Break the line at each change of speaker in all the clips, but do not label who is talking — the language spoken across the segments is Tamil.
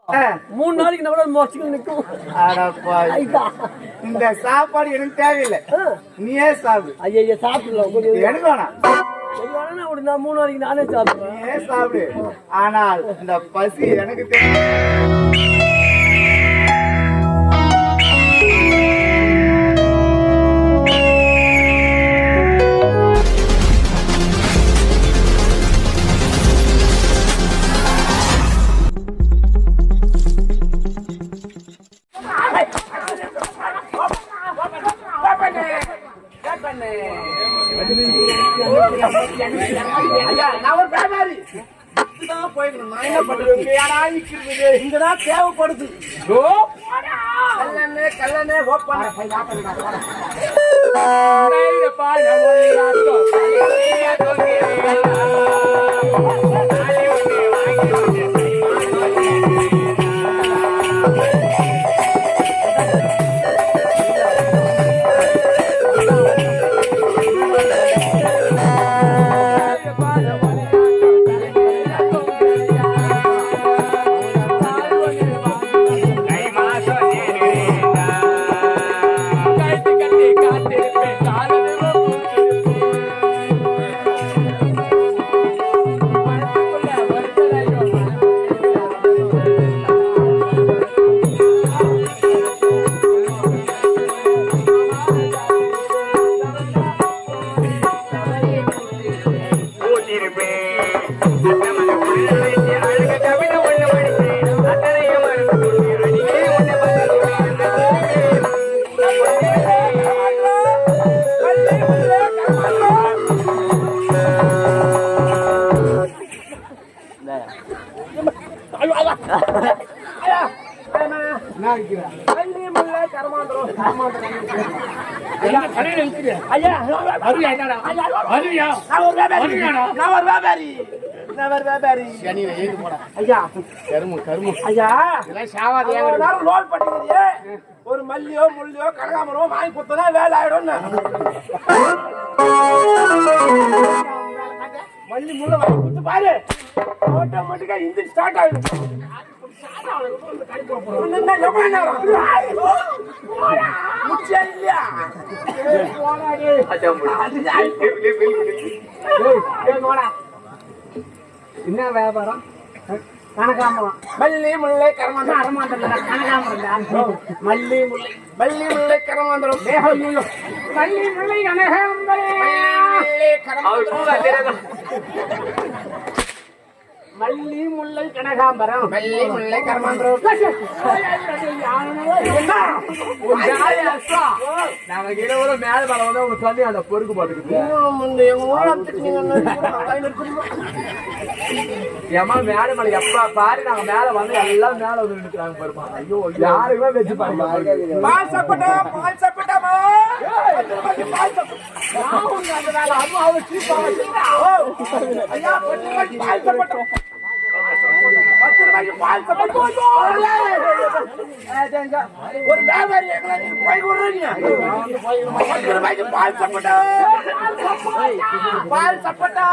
3 நாளைக்கு நம்ம மோஸ்ட்லி நிக்கும்.
இந்த சாப்பாடு எனக்கு தேவையில்லை, நீயே சாப்பிடு.
ஐயா சாப்பிடலாம்,
எனக்கு வேணாம்.
நான் 3 நாளைக்கு நானே சாப்பிடுறேன்.
நீயே சாப்பிடு, ஆனால் இந்த பசி எனக்கு தேவை.
இங்கதான் தேவைப்படுது.
கல்லனே ஒரு மல்லியோ முள்ளியோ கனகாமரமோ வாங்கி கொடுத்தா வேலை ஆயிடும். மல்லி முள்ள வாங்கி கொடுத்து பாரு, ஆட்டோமேட்டிக்கா இன்ஜின் ஸ்டார்ட் ஆயிடும். என்ன வியாபாரம்? கனகாமரம், மல்லி முல்லை கரமாந்திரம். அரமாந்திரம் கனகாமரம், மல்லி முல்லை, மல்லி முல்லை கரமாந்திரம், மல்லி முல்லை கனகாம்பரம், மல்லி முல்லை கனகாம்பரம், மல்லி முல்லை கரமாந்திரம். நாங்க இருவரும் மேல மேல வந்து உங்க சொல்லி அந்த பொறுக்கு போட்டுக்கிட்டு ஏமா மேல மேல எப்ப பாரு நாங்க மேல வந்து எல்லாம் மேல வந்து நிற்கிறாங்க பாருமா. ஐயோ யாருமே வச்சு பாருங்க. பால் சப்பட்டா, பால் சப்பட்டாமா, ஒரு வியாபாரி போய் விடுறீங்க. 10 ரூபாய்க்கு பால் சப்பட்டா, பால் சப்பட்டா,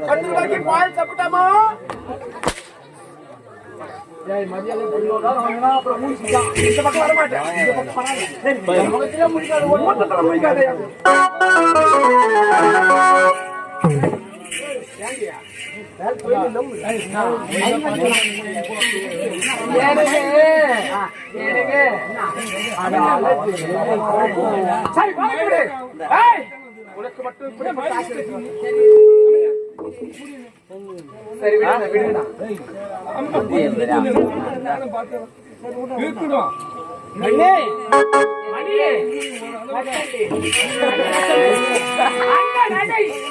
10 ரூபாய்க்கு பால் சப்பட்டாமா. அப்புறம் முடிச்சுட்டான். இந்த பக்கம் வர மாட்டேன், இந்த பக்கம் வராது. முடிக்காது, ஒன்பது முடிக்காது. உனக்கு மட்டும் சரி விடுங்க.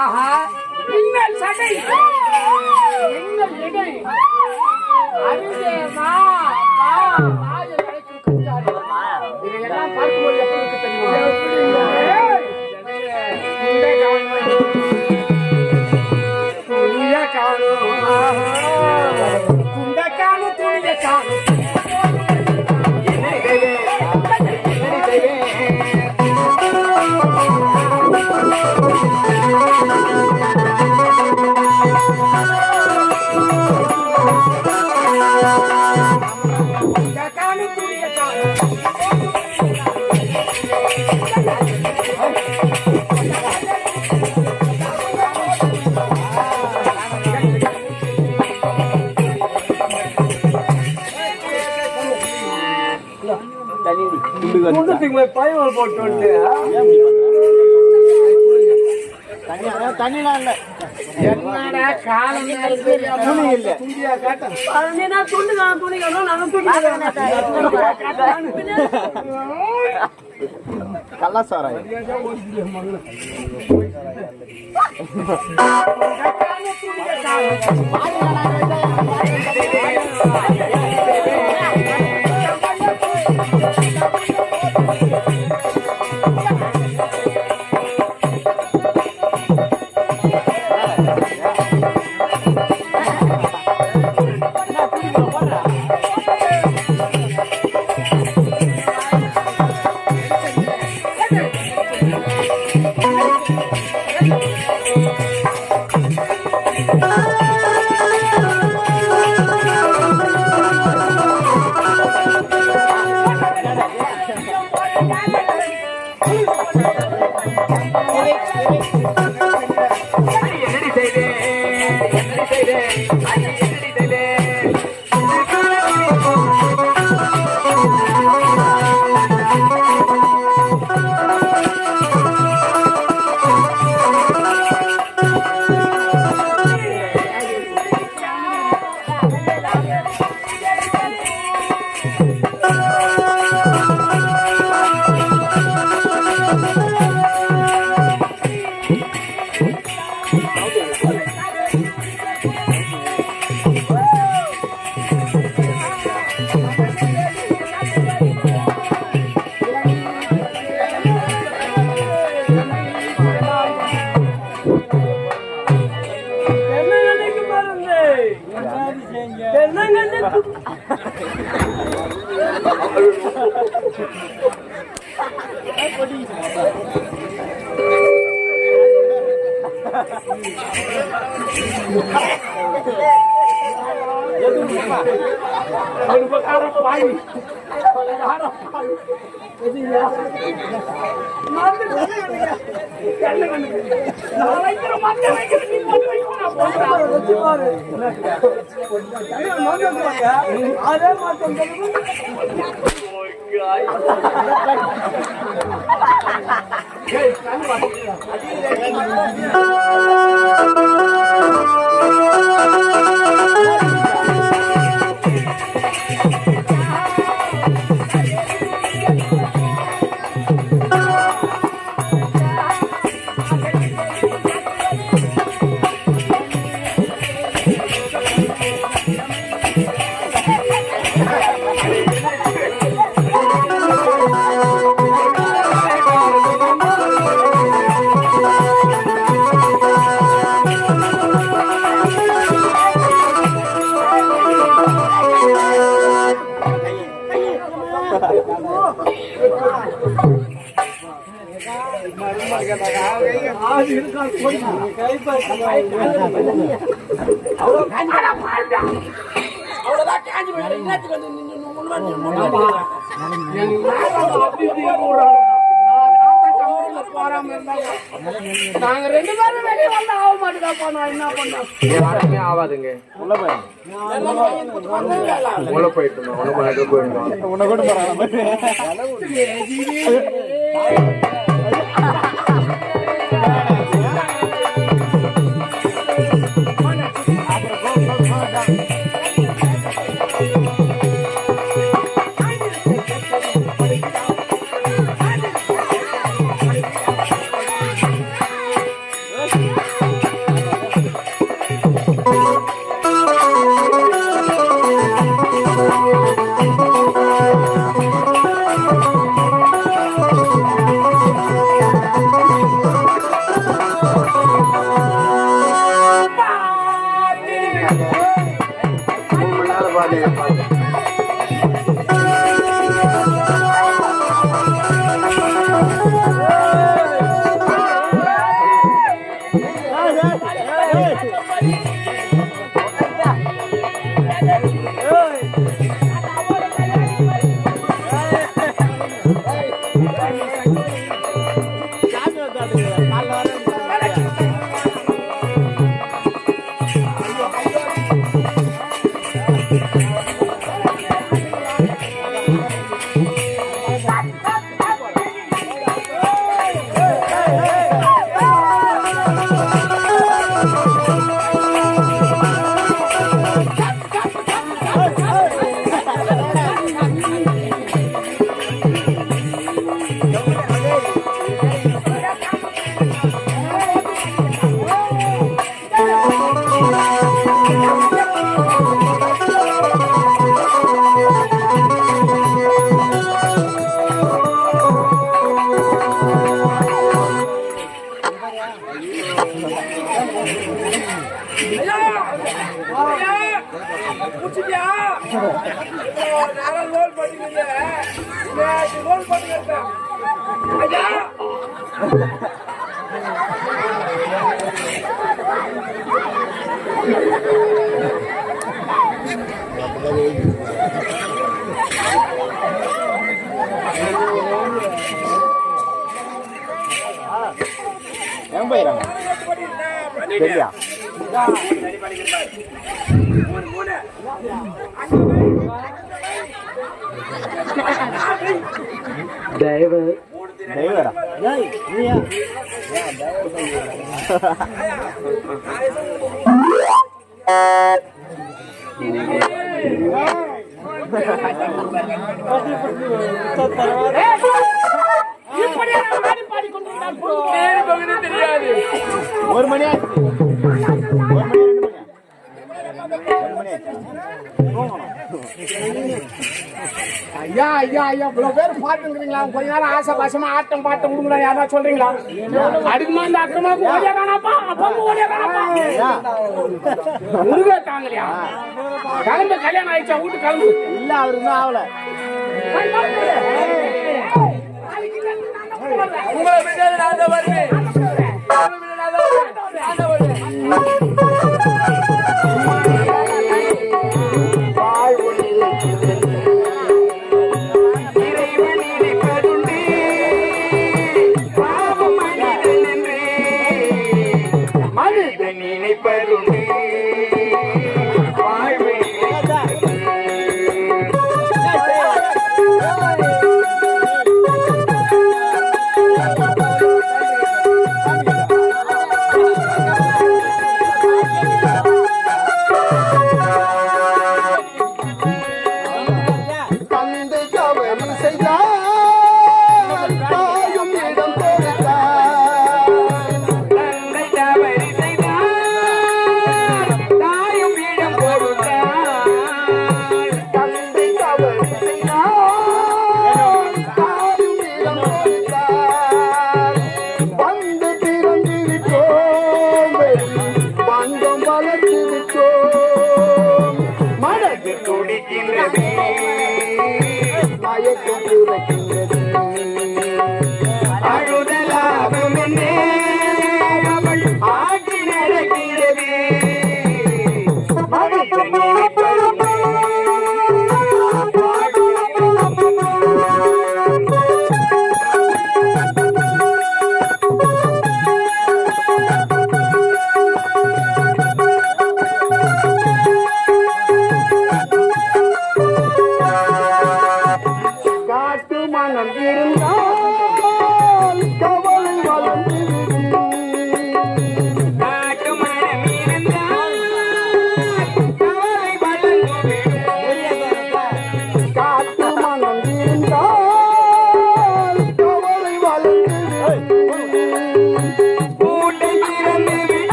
ஆஹா இன்னல் சடை இன்னல் இடை அரிதேமா வா ராஜ கடைக்கு குஞ்சாடி இதெல்லாம் பார்க்கும்போது எப்படி இருக்கு தெரியுமா? துணிய காணோ குண்ட காணோ துணிய காணோ
குண்டத்துக்கு போய் பையன் போட்டு வந்து
தண்ணிலாம் இல்ல
என்னடா காலம் துணி இல்ல துண்டியா காட்ட
கள்ளசாராய்
நாங்க ரெண்டு பேரும் வெளியே வந்து ஆக மாட்டேதா போனோம். என்ன பண்ணோம்? யாருமே ஆகாதுங்க. உள்ள போயிட்டு உன்னை கூட நேரம் ரோல் பண்ணிக்கிங்க ரோல் பண்ணிக்கிட்டேன் ஐயா
எங்க போயிடறாங்க சரியா டிரைவரா
தெரியாது
ஒரு மணி ஆச்சு
ஐயா ஐயா ஐயா இவ்வளவு பேர் பாட்டுங்கிறீங்களா கொஞ்ச நேரம் ஆசை பாசமா ஆட்டம் பாட்டம் விடுங்களா யாரா சொல்றீங்களா அடுக்குமா இந்த அக்கமா ஓடியா காணாப்பா அப்பா ஓடியா காணாப்பா முருகே தாங்கலையா கிளம்பு கல்யாணம் ஆயிடுச்சா வீட்டு கிளம்பு
இல்ல அவரு இன்னும் ஆகல
உங்களை விட நான் தான் வருவேன்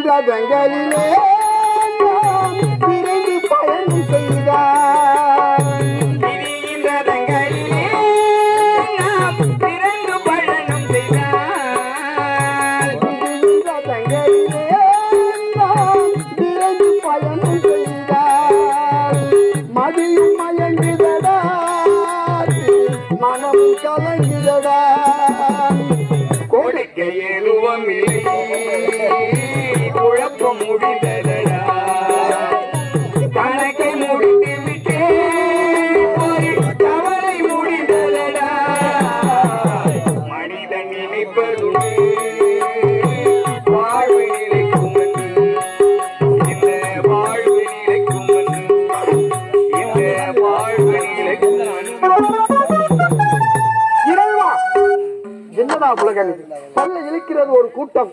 ரதங்களிலே நாம் விரைந்து பயணம் செய்தார்.
விதியின் ரதங்களிலே நாம் விரைந்து பயணம் செய்தார்.
விதியின் ரதங்களிலே நாம் விரைந்து பயணம் செய்தார். மதியும் மயங்குதடா, மனம் கலங்குதடா,
கொடுக்க ஏதுவமில்லை, குழப்பம் முடிந்ததடா, கணக்கை முடித்து விட்டேன், ஒரு கவலை முடிந்ததடா. மனிதன் நினைப்பதுண்டு வாழ்வு நிலைக்கும் என்று, இந்த வாழ்வு நிலைக்கும் என்று, இந்த வாழ்வு நிலைக்கும் என்று.
இறைவா, என்னடா உலகம்? பல்ல இழுக்கிறது ஒரு கூட்டம்,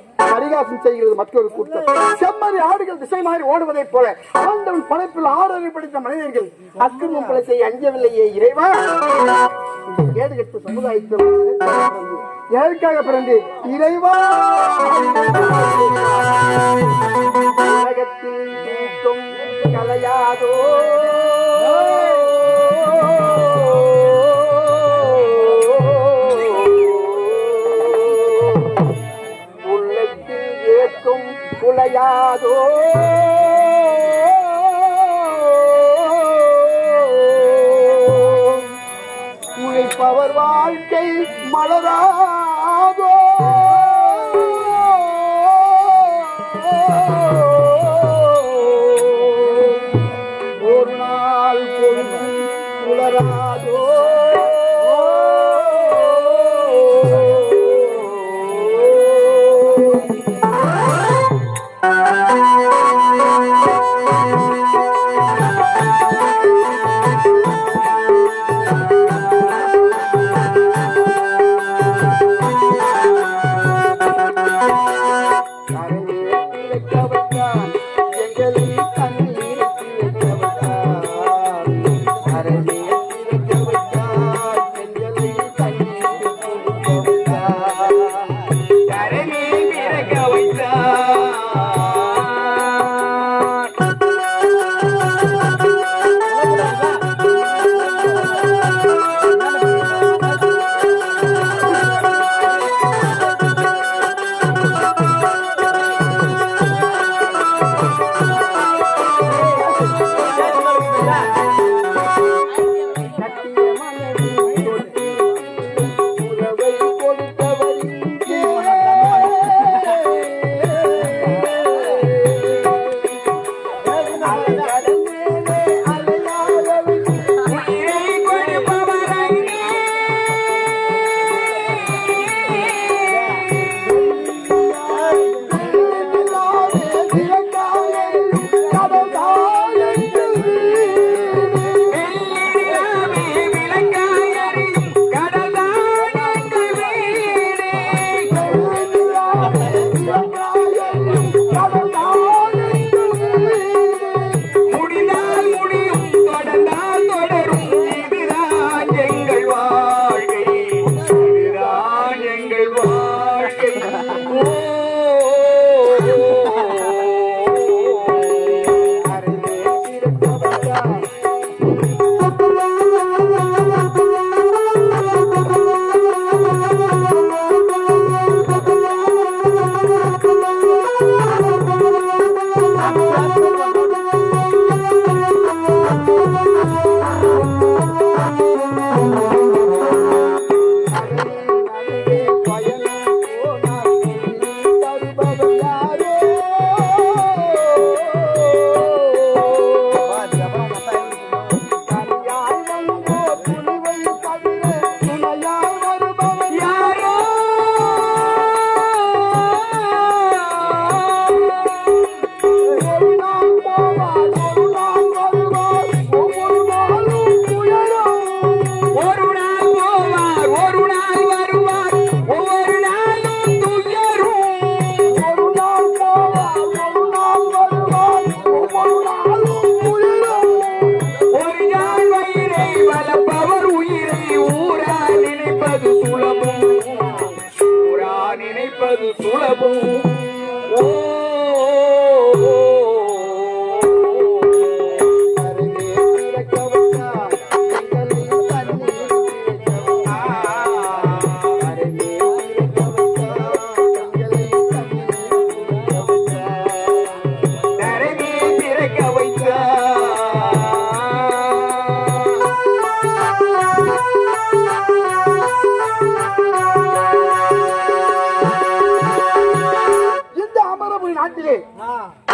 பரியாசம் செய்கிறது மற்றொரு கூட்டம். செம்மறி ஆடுகள் திசை மாறி ஓடுவதைப் போல ஆண்டவன் படைப்பில் ஆறரை படித்த மனிதர்கள் அக்கிரமம் பல செய்ய அஞ்சவில்லையே இறைவா. கேடுகட்ட சமுதாயத்தில் எதற்காக பிறந்து இறைவா உலகத்தில் நீக்கும் கலையாதோ உள்ளத்தில் ஏற்கும் குலையாதோ உழைப்பவர் வாழ்க்கை மலராதோ ஒரு நாள் பொழுதும் புலராதோ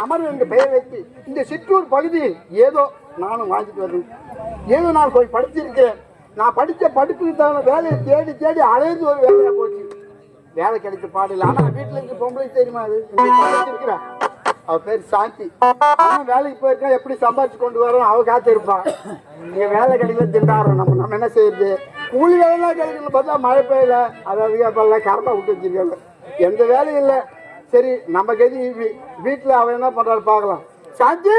அமர் என்று பெயர் வைத்து இந்த சிற்றூர் பகுதியில் ஏதோ நானும் வாழ்ந்துட்டு வருவேன். ஏதோ நான் போய் படிச்சிருக்கிறேன். நான் படித்த படிப்புக்கு தகுந்த வேலையை தேடி தேடி அலைந்து ஒரு வேலையா போச்சு. வேலை கிடைச்ச பாடல. ஆனா வீட்டுல இருந்து பொம்பளை தெரியுமா, அது படிச்சிருக்கிறேன். அவ பேர் சாந்தி. அவன் வேலைக்கு போயிருக்கா, எப்படி சம்பாதிச்சு கொண்டு வரோம் அவ காத்து இருப்பான். நீங்க வேலை கிடைக்கல திண்டாடுறோம். நம்ம என்ன செய்யுது, கூலி வேலை கிடைக்கல பார்த்தா மழை பெய்யல, அதாவது அப்பெல்லாம் கரண்டா விட்டு வச்சிருக்காங்க. எந்த வேலையும் இல்லை. சரி நம்ம கதி வீட்டுல அவன் என்ன பண்றாரு பார்க்கலாம். சாந்தி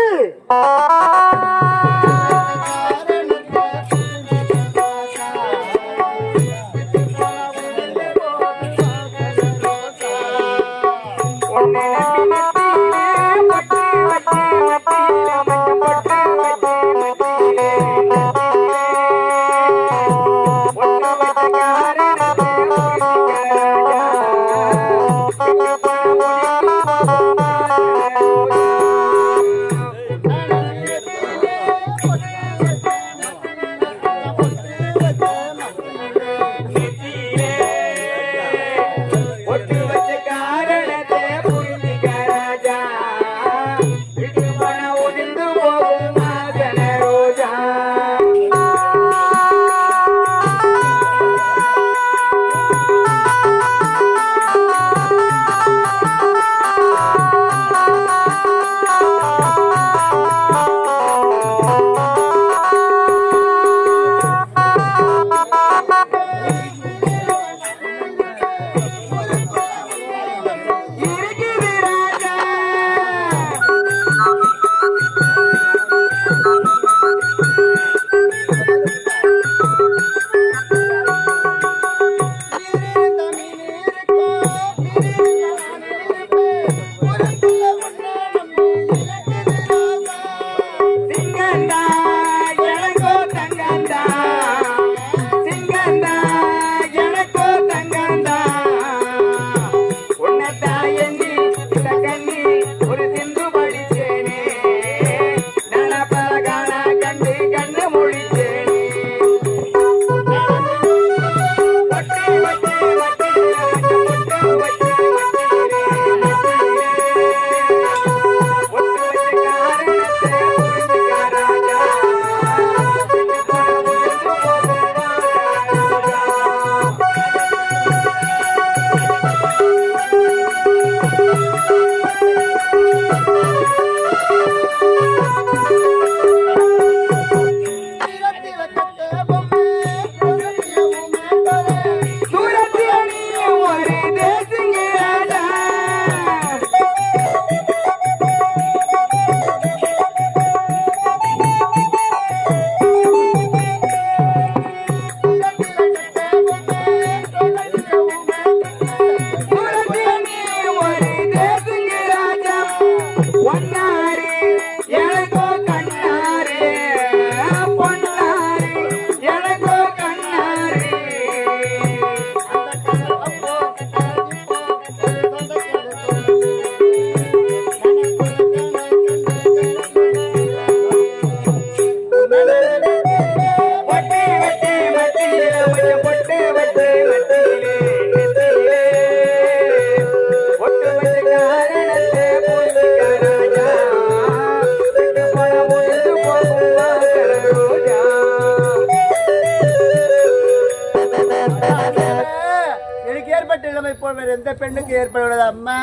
எந்த பெண்ணுக்கு ஏற்படுவது அம்மா.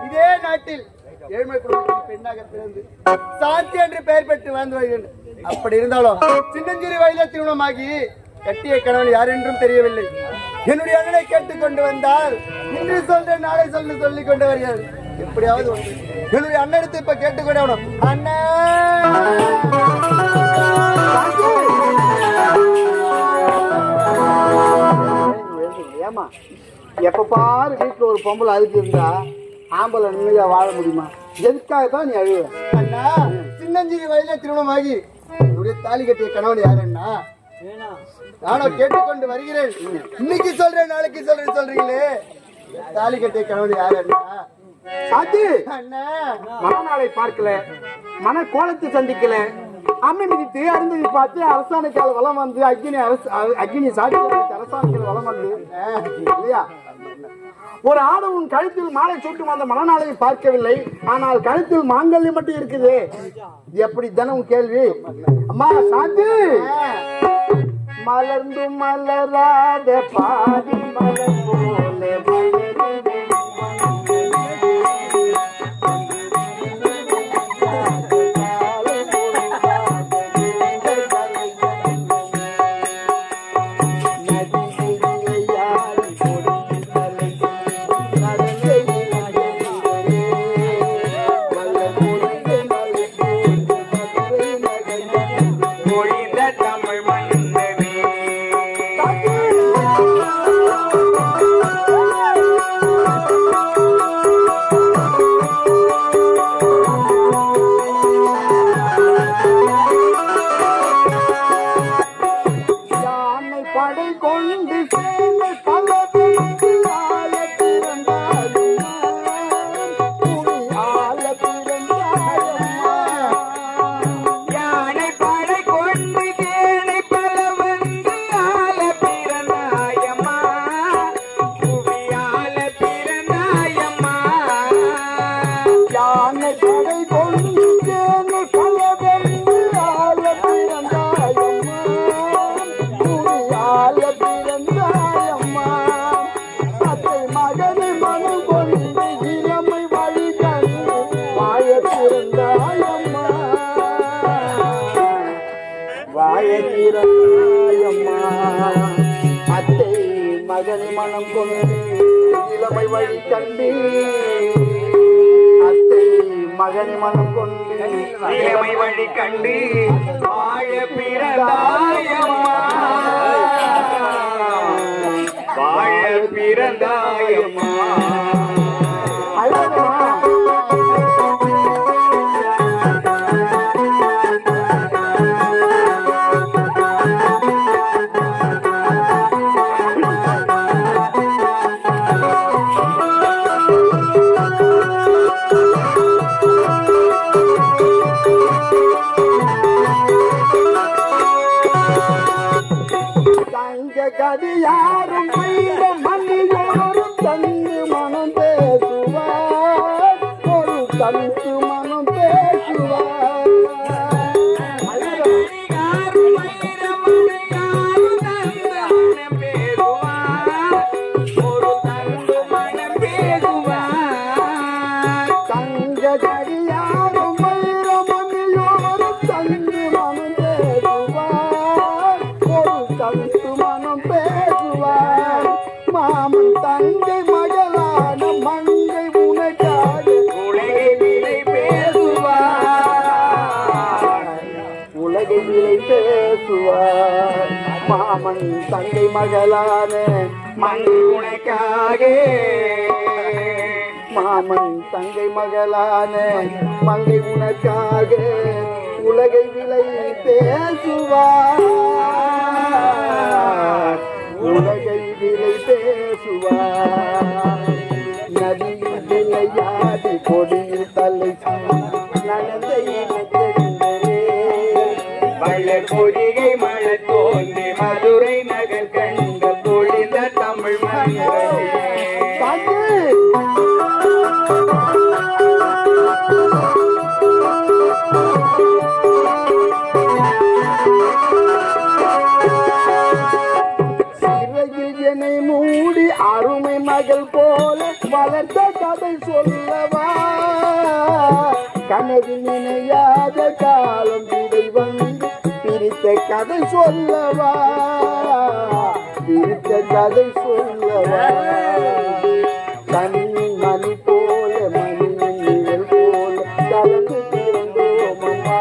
இதே நாட்டில் ஏழ்மை குடும்பத்தில் பெண்ணாக பிறந்து சாந்தி என்று பெயர் பெற்று வாழ்ந்து வருகிறேன். அப்படி இருந்தாலும் சின்னஞ்சிறு வயதில திருமணமாகி கட்டிய கணவன் யார் என்றும் தெரியவில்லை. என்னுடைய அண்ணனை கேட்டுக் கொண்டு வந்தால் இன்று சொல்ற நாளை சொல்லிக் கொண்டு வருகிறார். எப்படியாவது ஒன்று என்னுடைய அண்ணனத்தை இப்ப கேட்டுக்கொண்டு வரணும். அண்ணா
ஏமா எப்ப பாரு வீட்டுல ஒரு பொம்பளை அதுக்கு இருந்தா ஆம்பளை நிம்மதியா வாழ முடியுமா? எதுக்காகத்தான் நீ அழுவ?
அண்ணா சின்னஞ்சிறு வயதில திருமணமாகி என்னுடைய தாலி கட்டிய கணவன் யார் அண்ணா? நானும் கேட்டுக்கொண்டு வருகிறேன். இன்னைக்கு சொல்றேன் நாளைக்கு சொல்றேன் சொல்றீங்களே. தாலி கட்டிய கணவன் யார் அண்ணா?
சாந்தி
அண்ணா
மனநாளை பார்க்கல, மன கோலத்தை சந்திக்கல, அம்மை மிதித்து அருந்ததி பார்த்து அரசாணைக்கால வளம் வந்து அக்னி சாட்சி அரசாணைக்கால வளம் வந்து இல்லையா? ஒரு ஆடவன் கழுத்தில் மாலை சூட்டும் அந்த மனநாளை பார்க்கவில்லை, ஆனால் கழுத்தில் மாங்கல்யம் மட்டும் இருக்குது. எப்படி தினம் கேள்வி? அம்மா சாந்தி மலர்ந்து மலராத பாதி மலர் போல மகனை மனம் கொண்டு இளமை வழி கண்டு அத்தை மகனை மனம் கொண்டு
இளமை வழி கண்டு வாழ பிறந்தாயம்மா வாழ பிறந்தாயம்மா
கதியாரும் மணியோரும் தந்து மனம் பேசுவார் ஒரு தந்து மனம் பேசுவார் தங்க கதியாரும் மணியோரும் தந்து மனம் பேசுவார் ஒரு தந்து மனம் பேசுவார் மாமன் தங்கை மகளான மங்கை உனக்காக
உலகிலே பேசுவார்
உலகிலே பேசுவார் மாமன் தங்கை மகளான
மங்கை உனக்காக
மாமன் தங்கை மகளான மங்கை உனக்காக உலகை விலை பேசுவார் உலகை விலை பேசுவார் நதியில் விளையாடி கொடியில் தலை நடந்த
மலர் பொதிகை மழை தோன்றி மதுரை நகர் கண்ட பொழிந்த தமிழ் மன்னரே
என்னை மூடி அருமை மகள் போல வளர்த்த கதை சொல்லவா கனவு நினையாத காலம் விடை வந்து பிரித்த கதை சொல்லவா பிரித்த கதை சொல்லவா கண்ணின் மணி போல மணியின் நிழல் போல கலந்து பிறந்தோமம்மா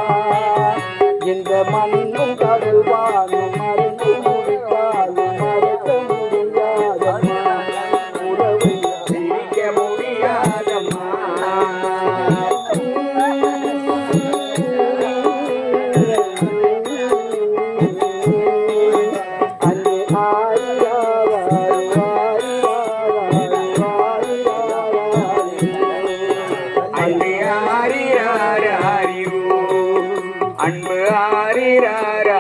இந்த மண்ணும் கடல் வானும் மறந்து முடித்தாலும் மறக்க முடியாதம்மா உறவை
பிரிக்க முடியாதம்மா
அங்கே
அன்பு ஆரிராரோ அன்பு ஆரிராரோ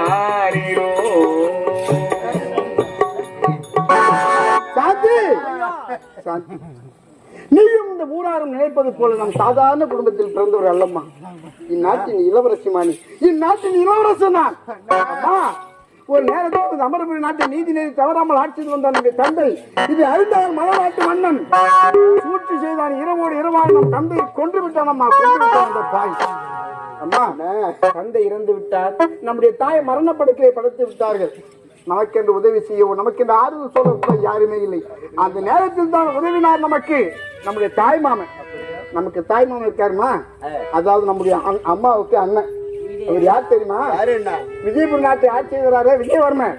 சாந்தி சாந்தி நீயும் இந்த ஊராரும் நினைப்பது போல நம் சாதாரண குடும்பத்தில் பிறந்தவர் அல்லம்மா இந்நாட்டின் இளவரசிமானி இந்நாட்டின் இளவரசன் நான் அம்மா ஒரு நேரத்தில் அமரபுரி நாட்டை நீதி நெறி தவறாமல் ஆட்சி வந்த நம்முடைய தந்தை இது அறிந்தார் மலநாட்டு மன்னன் சூழ்ச்சி செய்தான் இரவோடு இரவாக நம் தந்தையை கொன்று விட்டான் அம்மா கொன்று விட்டான் அந்த தாய் அம்மா தந்தை இறந்து விட்டார் நம்முடைய தாய் மரணப்படுக்கையை படுத்து விட்டார்கள் நமக்கென்று உதவி செய்யவோ நமக்கென்று ஆறுதல் சொல்ல யாருமே இல்லை அந்த நேரத்தில் தான் உதவினார் நமக்கு நம்முடைய தாய் மாமன் நமக்கு தாய் மாமன் இருக்காருமா அதாவது நம்முடைய அம்மாவுக்கு அண்ணன் அவர் யார் தெரியுமா விஜயபுரம் நாட்டை ஆட்சி செய்கிறாரு விஜயவர்மன்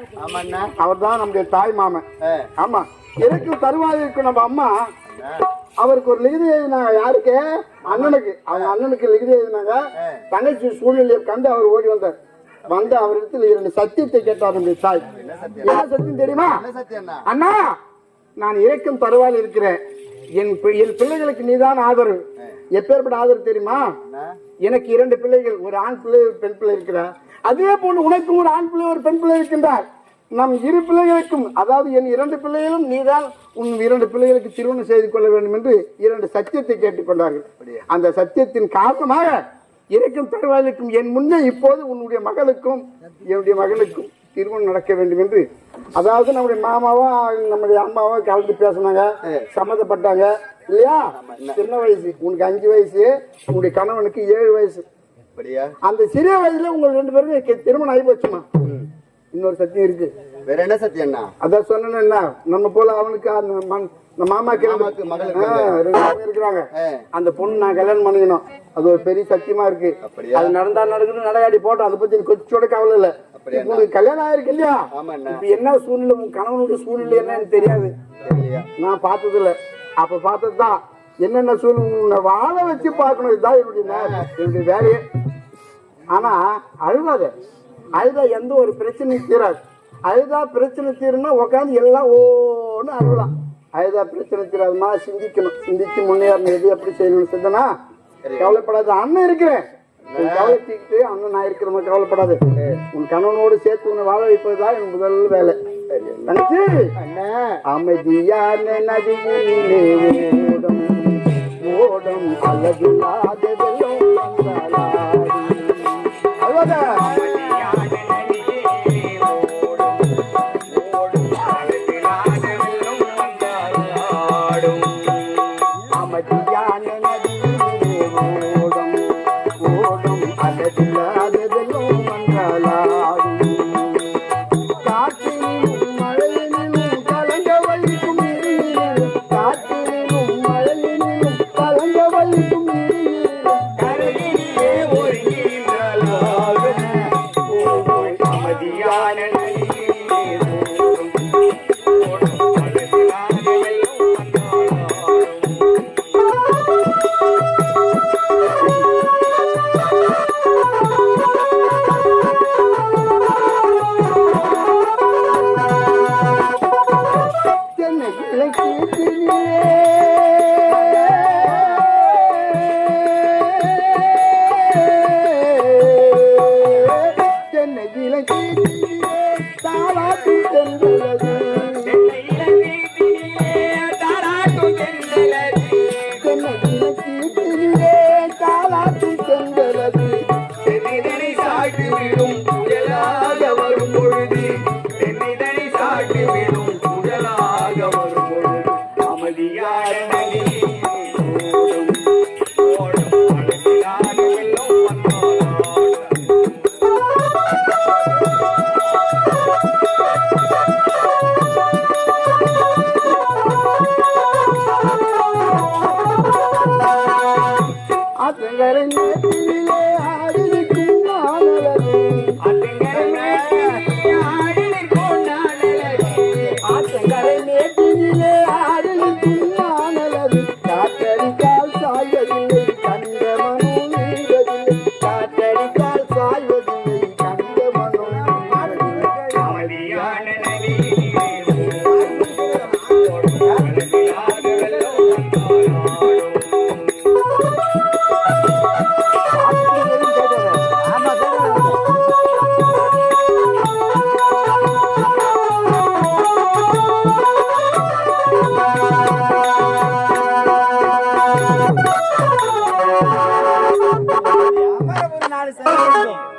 அவர் தான் நம்முடைய தாய் மாமன் ஆமா எனக்கு தருவாய் இருக்கும் நம்ம அம்மா அவருக்கு ஒரு லிகிதி எழுதினாங்க யாருக்கு அண்ணனுக்கு அவங்க அண்ணனுக்கு லிகிதி எழுதினாங்க தங்கச்சி சூழ்நிலையை கண்டு அவர் ஓடி வந்தார் வந்து அவரிடத்தில் 2 சத்தியத்தை கேட்டார் நம்முடைய தாய் என்ன சத்தியம் தெரியுமா அண்ணா நான் இறக்கும் தருவாயில் இருக்கிறேன் என் பிள்ளைகளுக்கு நீதான் ஆதரவு எப்பேற்பட்ட ஆதரவு தெரியுமா எனக்கு 2 பிள்ளைகள் ஒரு ஆண் பிள்ளை ஒரு பெண் பிள்ளை இருக்கிறார் அதே போன்று உனக்கும் ஒரு ஆண் பிள்ளை ஒரு பெண் பிள்ளை இருக்கின்றார் நம் 2 பிள்ளைகளுக்கும் அதாவது என் 2 பிள்ளைகளும் நீதான் உன் 2 பிள்ளைகளுக்கு திருமணம் செய்து கொள்ள வேண்டும் என்று 2 சத்தியத்தை கேட்டுக்கொண்டார்கள் அந்த சத்தியத்தின் காரணமாக இறக்கும் தருவாயிலுக்கும் என் முன்னே இப்போது உன்னுடைய மகளுக்கும் என்னுடைய மகளுக்கும் திருமணம் நடக்க வேண்டும் என்று அதாவது நம்முடைய மாமாவும் நம்முடைய அம்மாவும் கலந்து பேசினாங்க சம்மந்தப்பட்டாங்க இல்லையா சின்ன வயசு உனக்கு 5 வயசு உங்களுடைய கணவனுக்கு 7 வயசு அந்த சிறிய வயசுல உங்க 2 பேரும் திருமணம் ஆகி போச்சுமா இன்னொரு சத்தியம் இருக்கு
வேற என்ன சத்தியம்னா?
அதான் சொன்னா நம்ம போல அவனுக்கு அந்த மாமாக்கு
மகளுக்கு
2 பேர் இருக்கிறாங்க. அந்த பொண்ணு நான் கல்யாணம் பண்ணிக்கணும். அது ஒரு பெரிய சத்தியமா இருக்கு. அது நடந்தா நடக்குது, நடையாடி போட்டோம். அதை பத்தி கொஞ்சோட கவலை இல்ல. உங்களுக்கு கல்யாணம் ஆயிருக்கு இல்லையா? இப்ப என்ன சூழ்நிலை, உங்க கணவனுடைய சூழ்நிலை என்னன்னு தெரியாது. நான் பார்த்தது இல்ல. அப்ப பார்த்ததுதான் என்னென்ன சூழ்நிலை வாழ வச்சு பார்க்கணும். இதுதான் என்னுடைய வேலையே. ஆனா அழுவாத. அழுதா எந்த ஒரு பிரச்சனையும் தீராது. அழுதா பிரச்சனை தீருன்னா உட்காந்து எல்லாம் ஓன்னு அழுவலாம். அழுதா பிரச்சனை தீராதுமா, சிந்திக்கணும். சிந்திச்சு முன்னேறணும். எது எப்படி செய்யணும்னு செஞ்சனா கவலைப்படாது. அண்ணன் இருக்கிறேன், கவலை தீக்கிட்டு அண்ணன் நான் இருக்கிற கவலைப்படாது. உன் கணவனோடு சேர்த்து உன்னை வாழ வைப்பதுதான் என் முதல் வேலை. நினைச்சு அமைதியான நதியிலே ஓடும் ஓடும் அழகில்லாததெல்லாம்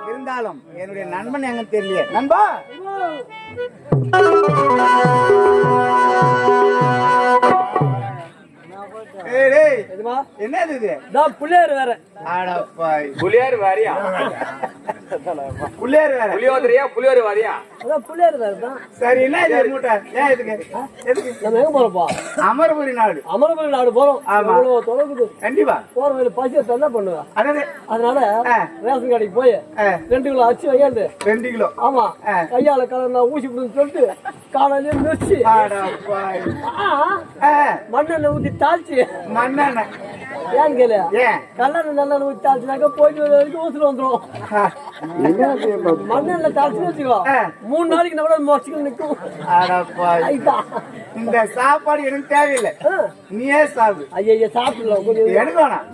இருந்தாலும் என்னுடைய நண்பன் எங்க தெரியல. நண்பா என்னது இது?
புள்ளியார் வேற.
புள்ளியார் வேறையா? புள்ளியார் வேற. புளியோதரையா புளியோதரை வாரியா?
அதான் புள்ளியார் வேற தான்.
சரி, என்ன இது மூட்டை? ஏன் இதுக்கு? எதுக்கு?
நம்ம எங்க போறோம்ப்பா?
அமர்புரி நாடு.
அமர்புரி நாடு போறோம். அவ்வளவு தொலைவுக்கு
கண்டிப்பா
போற வழியில பசி என்ன பண்ணுவா? அதனால
ஆ.
ரேஷன் கடைக்கு போய் 2 கிலோ அரிசி வையாண்டு
2 கிலோ.
ஆமா, கையால கலர் ஊசி விடுன்னு சொல்லிட்டு காலையில மிதிச்சு மண்ணெண்ணெய் ஊத்தி தாளிச்சு.
மண்ணெண்ணெய்
ஏன்னு கேளு,
ஏன்
கல்லெண்ணெய் நல்லெண்ணெய் ஊத்தி தாளிச்சுனாக்கா போயிட்டு வர வரைக்கும் ஊத்துல வந்துடும். மண்ணெண்ணெய் தாளிச்சுன்னு வச்சுக்கோ, 3 நாளைக்கு நம்ம மொச்சிக்கல் நிற்கும்.
இந்த சாப்பாடு எனக்கு தேவையில்லை, நீயே சாப்பிடு.
ஐயா சாப்பிடலாம், கொஞ்சம்
எனக்கு வேணாம்.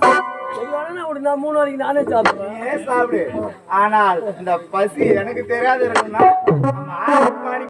நான் 3 நாளைக்கு நானே சாப்பிடுவேன்.
நீயே சாப்பிடு. ஆனால் இந்த பசி எனக்கு தெரியாது இருக்குன்னா